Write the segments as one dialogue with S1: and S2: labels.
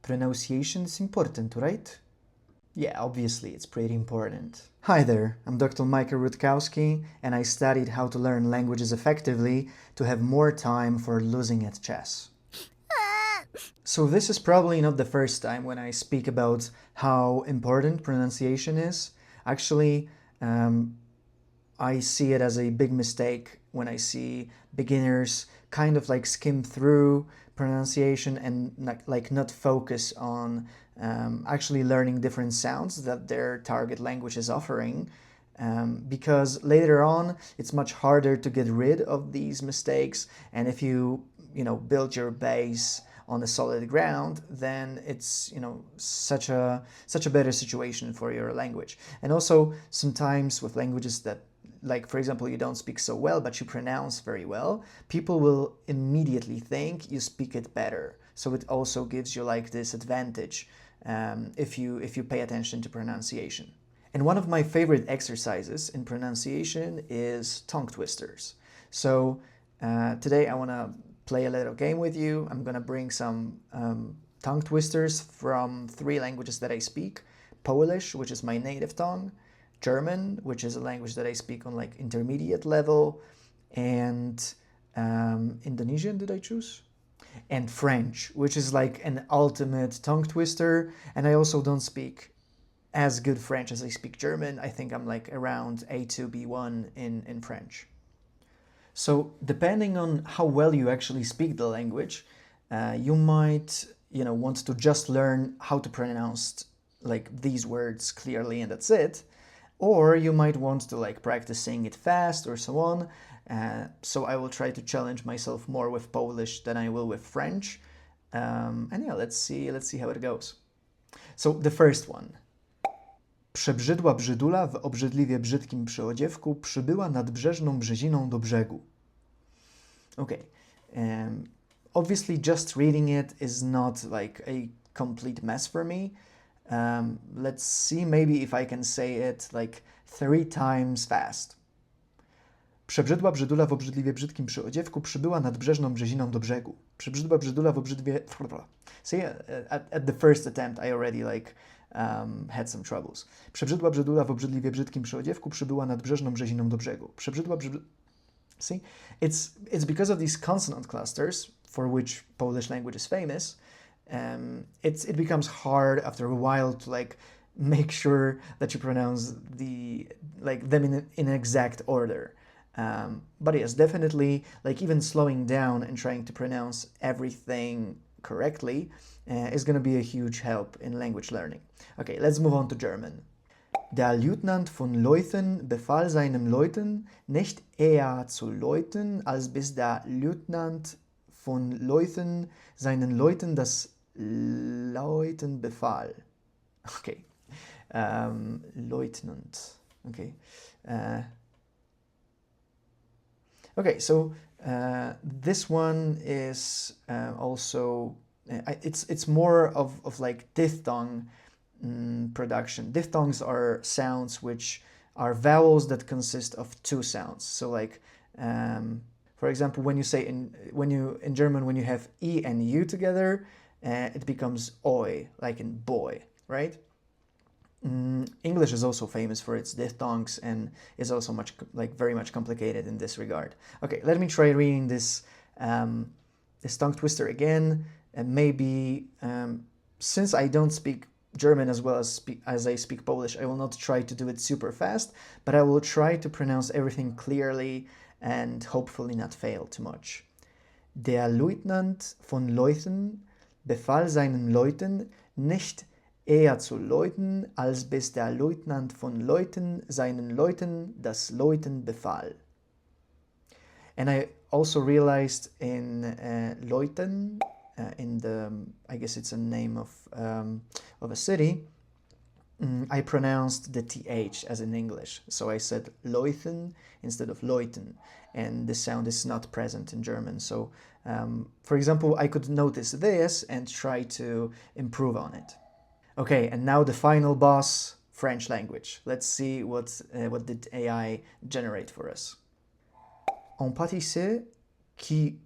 S1: Pronunciation is important, right? Yeah, obviously it's pretty important. Hi there, I'm Dr. Michael Rutkowski, and I studied how to learn languages effectively to have more time for losing at chess. So this is probably not the first time when I speak about how important pronunciation is. Actually, I see it as a big mistake when I see beginners kind of like skim through pronunciation and not focus on actually learning different sounds that their target language is offering. Because later on it's much harder to get rid of these mistakes, and if you build your base on a solid ground, then it's such a better situation for your language. And also sometimes with languages that, like for example, you don't speak so well but you pronounce very well, people will immediately think you speak it better. So it also gives you like this advantage if you pay attention to pronunciation. And one of my favorite exercises in pronunciation is tongue twisters. So today I want to play a little game with you. I'm gonna bring some tongue twisters from 3 languages that I speak: Polish, which is my native tongue; German, which is a language that I speak on like intermediate level; and Indonesian, did I choose? And French, which is like an ultimate tongue twister. And I also don't speak as good French as I speak German. I think I'm like around A2, B1 in French. So depending on how well you actually speak the language, you might want to just learn how to pronounce like these words clearly and that's it, or you might want to like practice saying it fast or so on. So I will try to challenge myself more with Polish than I will with French. And yeah, let's see how it goes. So the first one. Przebrzydła brzydula w obrzydliwie brzydkim przyodziewku przybyła nadbrzeżną brzeziną do brzegu. Okay, obviously just reading it is not like a complete mess for me. Let's see maybe if I can say it like 3 times fast. Przebrzydła brzydula w obrzydliwie brzydkim przyodziewku przybyła nadbrzeżną brzeziną do brzegu. Przebrzydła brzydula w obrzydliwie... See, at the first attempt I already like had some troubles. Przebrzydła brzydula w obrzydliwie brzydkim przyodziewku przybyła nadbrzeżną brzeziną do brzegu. Przebrzydła brzydula... See, it's because of these consonant clusters for which Polish language is famous. It becomes hard after a while to like make sure that you pronounce them in exact order. But yes, definitely, like even slowing down and trying to pronounce everything correctly is going to be a huge help in language learning. Okay, let's move on to German. Der Lieutenant von Leuthen befahl seinen Leuten, nicht eher zu läuten, als bis der Lieutenant von Leuthen seinen Leuten das Läuten befahl. Okay. Lieutenant. Okay. Okay, so this one is also it's more of like diphthong production. Diphthongs are sounds which are vowels that consist of 2 sounds. So like for example, when you say in German, when you have e and u together, it becomes oi, like in boy, right? English is also famous for its diphthongs and is also very much complicated in this regard. Okay, let me try reading this this tongue twister again, and maybe since I don't speak German as well as I speak Polish, I will not try to do it super fast, but I will try to pronounce everything clearly and hopefully not fail too much. Der Lieutenant von Leuthen befahl seinen Leuten, nicht eher zu läuten, als bis der Leutnant von Leuthen seinen Leuten das Läuten befahl. And I also realized in Leuthen, in the, I guess it's a name of a city, I pronounced the TH as in English. So I said Leuthen instead of Leuten, and the sound is not present in German. So, for example, I could notice this and try to improve on it. Okay, and now the final boss, French language. Let's see what did AI generate for us. On pâtissait qui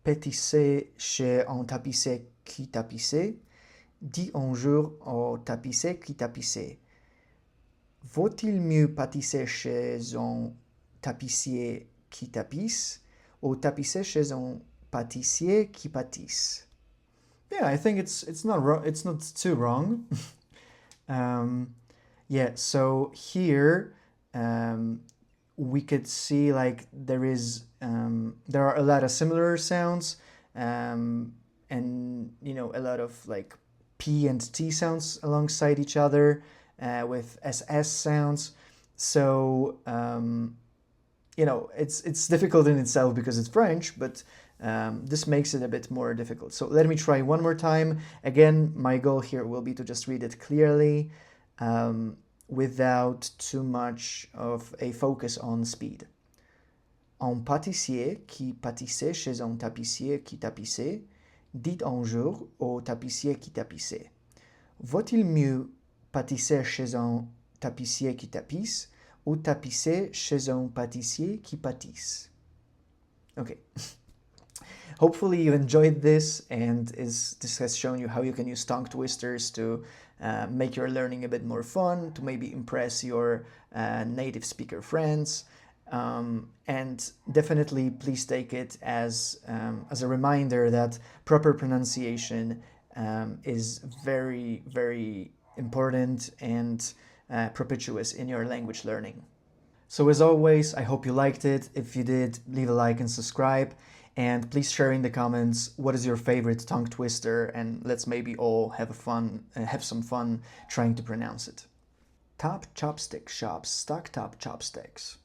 S1: pétissait chez un tapissait qui tapissait, Dis un jour au tapissier qui tapissait. Vaut-il mieux pâtisser chez un tapissier qui tapisse ou tapisser chez un pâtissier qui pâtisse? Yeah, I think it's not wrong. It's not too wrong. Yeah, so here we could see like there are a lot of similar sounds, and a lot of like P and T sounds alongside each other with SS sounds. So it's difficult in itself because it's French, but this makes it a bit more difficult. So let me try one more time. Again, my goal here will be to just read it clearly without too much of a focus on speed. Un pâtissier qui pâtissait chez un tapissier qui tapissait dit un jour au tapissier qui tapissait. Vaut-il mieux pâtisser chez un tapissier qui tapisse ou tapisser chez un pâtissier qui pâtisse? Okay. Hopefully you enjoyed this, and this has shown you how you can use tongue twisters to make your learning a bit more fun, to maybe impress your native speaker friends. And definitely please take it as a reminder that proper pronunciation is very, very important and propitious in your language learning. So as always, I hope you liked it. If you did, leave a like and subscribe. And please share in the comments what is your favorite tongue twister, and let's maybe all have some fun trying to pronounce it. Top chopstick shops stock top chopsticks.